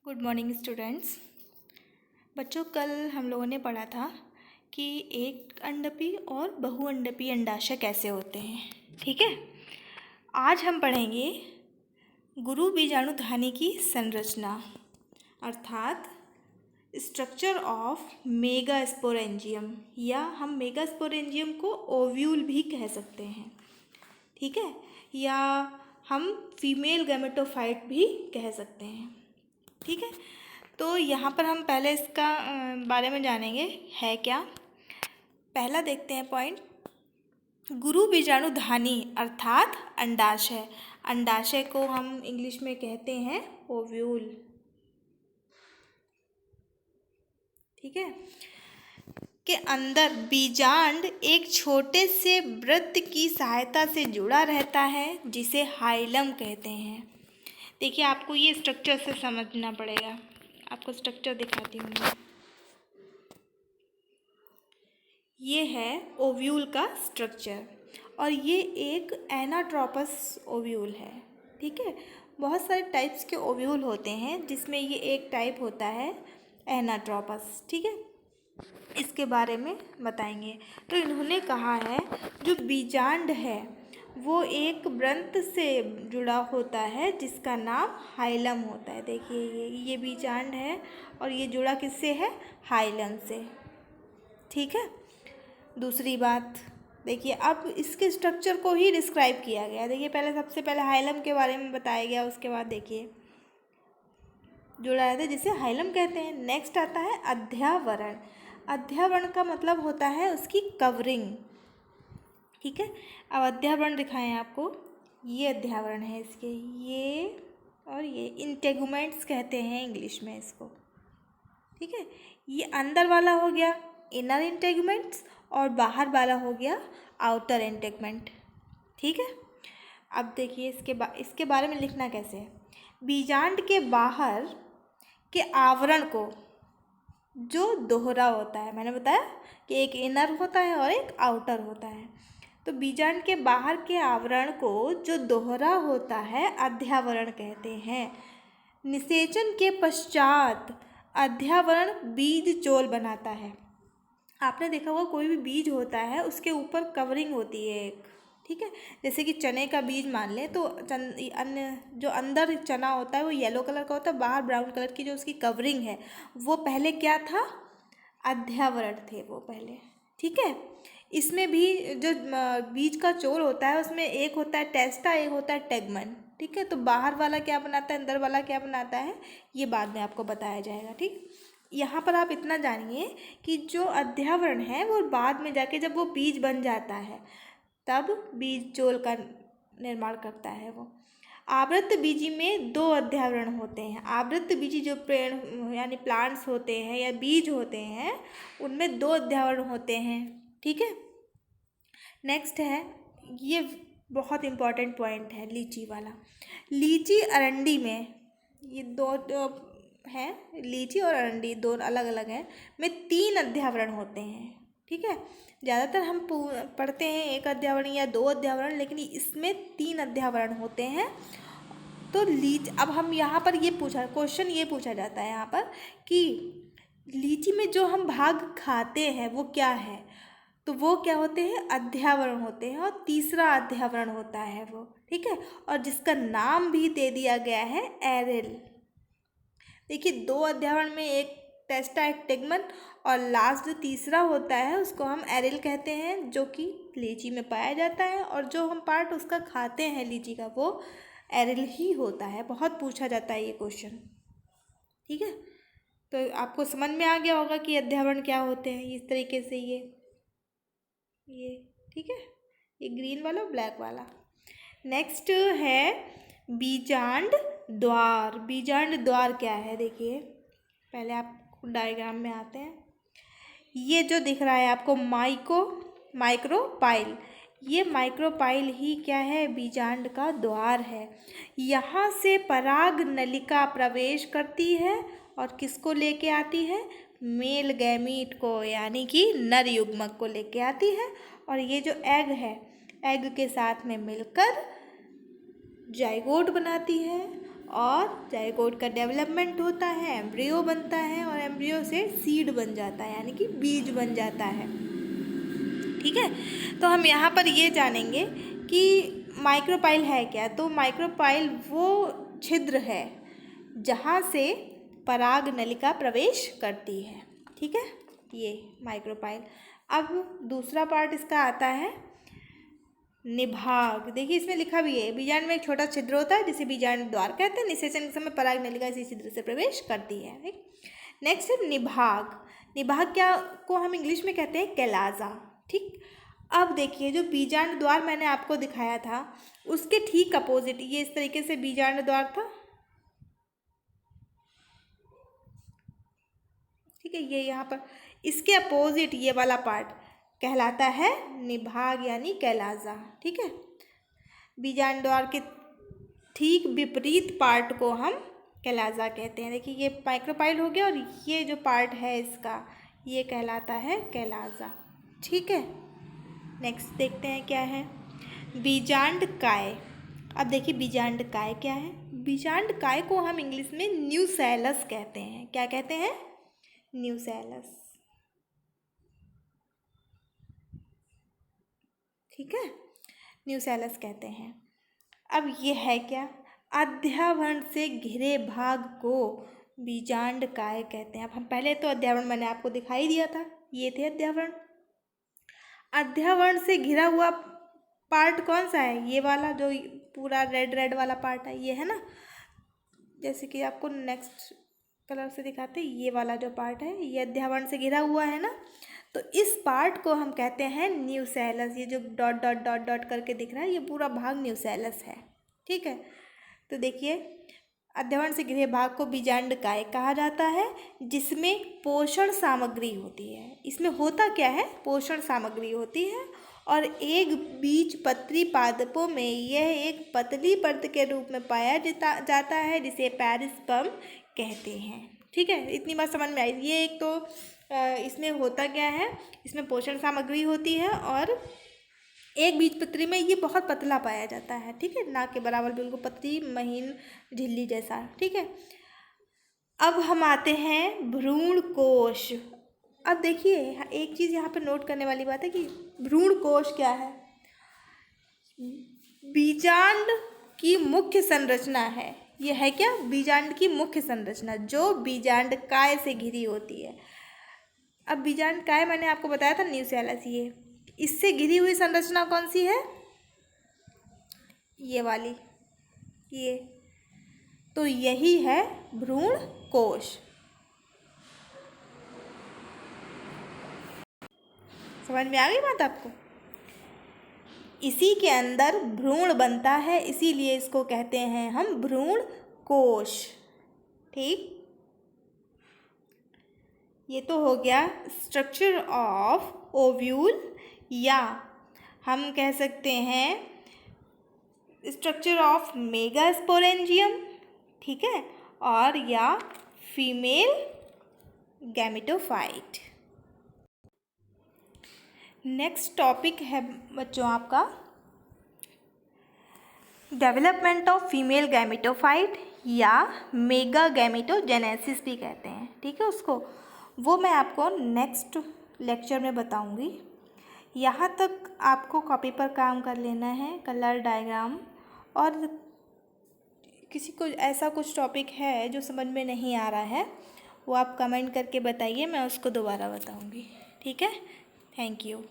Good morning students. बच्चों, कल हम लोगों ने पढ़ा था कि एक अंडपी और बहुअंडपी अंडाशय कैसे होते हैं। ठीक है, आज हम पढ़ेंगे गुरु बीजाणुधानी की संरचना अर्थात स्ट्रक्चर ऑफ मेगास्पोरेंजियम, या हम मेगास्पोरेंजियम को ओव्यूल भी कह सकते हैं। ठीक है, या हम फीमेल गैमेटोफाइट भी कह सकते हैं। ठीक है, तो यहाँ पर हम पहले इसका बारे में जानेंगे है क्या। पहला देखते हैं पॉइंट, गुरु बीजाणुधानी अर्थात अंडाशय। अंडाशय को हम इंग्लिश में कहते हैं ओव्यूल। ठीक है, के अंदर बीजांड एक छोटे से वृत्त की सहायता से जुड़ा रहता है जिसे हाइलम कहते हैं। देखिए, आपको ये स्ट्रक्चर से समझना पड़ेगा। आपको स्ट्रक्चर दिखाती हूँ मैं। ये है ओव्यूल का स्ट्रक्चर और ये एक एनाट्रोपस ओव्यूल है। ठीक है, बहुत सारे टाइप्स के ओव्यूल होते हैं जिसमें ये एक टाइप होता है एनाट्रोपस। ठीक है, इसके बारे में बताएंगे। तो इन्होंने कहा है जो बीजांड है वो एक वृत्त से जुड़ा होता है जिसका नाम हाइलम होता है। देखिए, ये बीजांड है और ये जुड़ा किससे है? हाइलम से। ठीक है, दूसरी बात देखिए, अब इसके स्ट्रक्चर को ही डिस्क्राइब किया गया। देखिए, सबसे पहले हाइलम के बारे में बताया गया, उसके बाद देखिए जुड़ा रहता है जिसे हाइलम कहते हैं। नेक्स्ट आता है अध्यावरण। अध्यावरण का मतलब होता है उसकी कवरिंग। ठीक है, अब अध्यावरण दिखाएं आपको। ये अध्यावरण है इसके, ये और ये इंटेगुमेंट्स कहते हैं इंग्लिश में इसको। ठीक है, ये अंदर वाला हो गया इनर इंटेगुमेंट्स और बाहर वाला हो गया आउटर इंटेगुमेंट। ठीक है, अब देखिए इसके बारे में लिखना कैसे है। बीजांड के बाहर के आवरण को जो दोहरा होता है, मैंने बताया कि एक इनर होता है और एक आउटर होता है। तो बीजांड के बाहर के आवरण को जो दोहरा होता है अध्यावरण कहते हैं। निषेचन के पश्चात अध्यावरण बीज चोल बनाता है। आपने देखा होगा कोई भी बीज होता है उसके ऊपर कवरिंग होती है एक। ठीक है, जैसे कि चने का बीज मान लें तो अन्य जो अंदर चना होता है वो येलो कलर का होता है, बाहर ब्राउन कलर की जो उसकी कवरिंग है वो पहले क्या था? अध्यावरण थे वो पहले। ठीक है, इसमें भी जो बीज का चोल होता है उसमें एक होता है टेस्टा, एक होता है टेगमन। ठीक है, तो बाहर वाला क्या बनाता है, अंदर वाला क्या बनाता है, ये बाद में आपको बताया जाएगा। ठीक, यहाँ पर आप इतना जानिए कि जो अध्यावरण है वो बाद में जाके जब वो बीज बन जाता है तब बीज चोल का निर्माण करता है वो। आवृत्त बीजी में दो अध्यावरण होते हैं। आवृत्त बीजी जो पेड़ यानी प्लांट्स होते हैं या बीज होते हैं उनमें दो अध्यावरण होते हैं। ठीक है, नेक्स्ट है, ये बहुत इम्पॉर्टेंट पॉइंट है लीची वाला। लीची अरंडी में ये दो हैं, लीची और अरंडी दोनों अलग अलग हैं, में तीन अध्यावरण होते हैं। ठीक है, ज़्यादातर हम पढ़ते हैं एक अध्यावरण या दो अध्यावरण, लेकिन इसमें तीन अध्यावरण होते हैं। तो अब हम यहाँ पर क्वेश्चन ये पूछा जाता है यहाँ पर कि लीची में जो हम भाग खाते हैं वो क्या है? तो वो क्या होते हैं? अध्यावरण होते हैं और तीसरा अध्यावरण होता है वो। ठीक है, और जिसका नाम भी दे दिया गया है एरिल। देखिए, दो अध्यावरण में एक टेस्टा, एक टेगमन और लास्ट जो तीसरा होता है उसको हम एरिल कहते हैं, जो कि लीची में पाया जाता है और जो हम पार्ट उसका खाते हैं लीची का वो एरिल ही होता है। बहुत पूछा जाता है ये क्वेश्चन। ठीक है, तो आपको समझ में आ गया होगा कि अध्यावरण क्या होते हैं इस तरीके से। ये ठीक है, ये ग्रीन वाला और ब्लैक वाला। नेक्स्ट है बीजांड द्वार। बीजांड द्वार क्या है? देखिए, पहले आप डायग्राम में आते हैं। ये जो दिख रहा है आपको माइक्रोपाइल, ये माइक्रोपाइल ही क्या है? बीजांड का द्वार है। यहाँ से पराग नलिका प्रवेश करती है और किसको लेके आती है? मेल गैमीट को, यानी कि नर युग्मक को लेके आती है। और ये जो एग है, एग के साथ में मिलकर जाइगोट बनाती है और जाइगोट का डेवलपमेंट होता है, एम्ब्रियो बनता है और एम्ब्रियो से सीड बन जाता है यानी कि बीज बन जाता है। ठीक है, तो हम यहाँ पर ये जानेंगे कि माइक्रोपाइल है क्या। तो माइक्रोपाइल वो छिद्र है जहाँ से पराग नलिका प्रवेश करती है। ठीक है, ये माइक्रोपाइल। अब दूसरा पार्ट इसका आता है निभाग। देखिए इसमें लिखा भी है, बीजांड में एक छोटा छिद्र होता है जिसे बीजांड द्वार कहते हैं। निषेचन के समय पराग नलिका इसी छिद्र से प्रवेश करती है। ठीक, नेक्स्ट है निभाग। निभाग क्या को हम इंग्लिश में कहते हैं कैलाजा। ठीक, अब देखिए जो बीजांड द्वार मैंने आपको दिखाया था उसके ठीक अपोजिट, ये इस तरीके से बीजांड द्वार था। ठीक है, ये यहाँ पर इसके अपोजिट ये वाला पार्ट कहलाता है निभाग यानी कैलाजा। ठीक है, बीजांड द्वार के ठीक विपरीत पार्ट को हम कैलाजा कहते हैं। देखिए ये माइक्रोपाइल हो गया और ये जो पार्ट है इसका ये कहलाता है कैलाजा। ठीक है, नेक्स्ट देखते हैं क्या है बीजांड काय। अब देखिए बीजांड काय क्या है। बीजांड काय को हम इंग्लिश में न्यूसेलस कहते हैं। क्या कहते हैं? न्यूसेलस। ठीक है, न्यूसेलस कहते हैं। अब ये है क्या? अध्यावरण से घिरे भाग को बीजांड काय कहते हैं। अब हम पहले तो अध्यावरण मैंने आपको दिखाई दिया था, ये थे अध्यावरण। अध्यावरण से घिरा हुआ पार्ट कौन सा है? ये वाला जो पूरा रेड रेड वाला पार्ट है, ये है ना। जैसे कि आपको नेक्स्ट कलर से दिखाते हैं, ये वाला जो पार्ट है ये अध्यावरण से घिरा हुआ है ना। तो इस पार्ट को हम कहते हैं न्यूसेलस। ये जो डॉट डॉट डॉट डॉट करके दिख रहा है ये पूरा भाग न्यूसेलस है। ठीक है, तो देखिए अध्यावरण से घिरे भाग को बीजांड काय कहा जाता है जिसमें पोषण सामग्री होती है। इसमें होता क्या है? पोषण सामग्री होती है और एक बीजपत्री पादपों में यह एक पतली परत के रूप में पाया जाता है जिसे पेरिस्पर्म कहते हैं। ठीक है, इतनी बात समझ में आई। ये एक तो इसमें होता क्या है, इसमें पोषण सामग्री होती है और एक बीजपत्री में ये बहुत पतला पाया जाता है। ठीक है, ना के बराबर, बिल्कुल पतली महीन झिल्ली जैसा। ठीक है, अब हम आते हैं भ्रूण कोश। अब देखिए एक चीज़ यहाँ पर नोट करने वाली बात है कि भ्रूण कोश क्या है। बीजांड की मुख्य संरचना है। यह है क्या? बीजांड की मुख्य संरचना जो बीजांड काय से घिरी होती है। अब बीजांड काय मैंने आपको बताया था न्यूसेलस, ये इससे घिरी हुई संरचना कौन सी है? ये वाली, ये। तो यही है भ्रूण कोश। समझ में आ गई बात आपको? इसी के अंदर भ्रूण बनता है, इसीलिए इसको कहते हैं हम भ्रूण कोश। ठीक, ये तो हो गया स्ट्रक्चर ऑफ ओव्यूल, या हम कह सकते हैं स्ट्रक्चर ऑफ मेगास्पोरेंजियम। ठीक है, और या फीमेल गैमेटोफाइट। नेक्स्ट टॉपिक है बच्चों आपका डेवलपमेंट ऑफ फीमेल गैमेटोफाइट या मेगा गैमेटोजेनेसिस भी कहते हैं। ठीक है, उसको वो मैं आपको नेक्स्ट लेक्चर में बताऊंगी। यहाँ तक आपको कॉपी पर काम कर लेना है, कलर डायग्राम, और किसी को ऐसा कुछ टॉपिक है जो समझ में नहीं आ रहा है वो आप कमेंट करके बताइए, मैं उसको दोबारा बताऊंगी। ठीक है, थैंक यू।